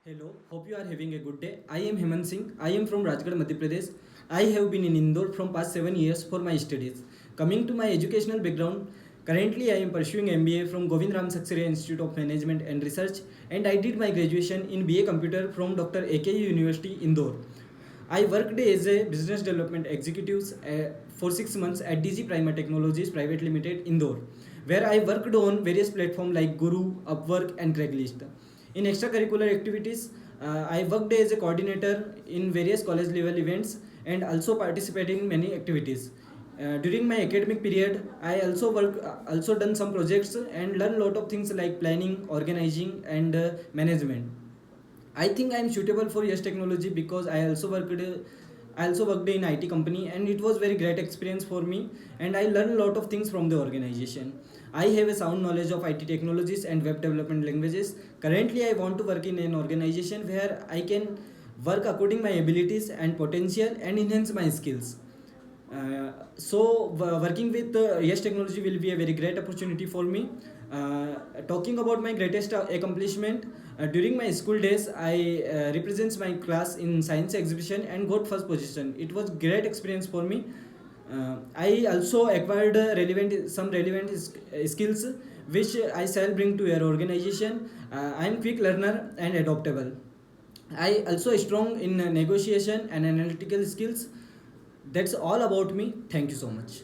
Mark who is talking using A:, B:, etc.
A: Hello, hope you are having a good day. I am Hemant Singh. I am from Rajgarh, Madhya Pradesh. I have been in Indore from past 7 years for my studies. Coming to my educational background, currently I am pursuing MBA from Govind Ram Saxena Institute of Management and Research, and I did my graduation in BA Computer from Dr. AKU University, Indore. I worked as a business development executive for 6 months at DG Prima Technologies Private Limited, Indore, where I worked on various platforms like Guru, Upwork, and Craigslist. In extracurricular activities, I worked as a coordinator in various college level events and also participated in many activities. During my academic period, I also done some projects and learned a lot of things like planning, organizing, and management. I think I am suitable for Yes Technology because I also worked in IT company, and it was very great experience for me, and I learned a lot of things from the organization. I have a sound knowledge of IT technologies and web development languages. Currently I want to work in an organization where I can work according my abilities and potential and enhance my skills. Working with Yes Technology will be a very great opportunity for me. Talking about my greatest accomplishment, during my school days, I represents my class in science exhibition and got first position. It was great experience for me. I also acquired relevant skills which I shall bring to your organization. I am quick learner and adaptable. I also strong in negotiation and analytical skills. That's all about me. Thank you so much.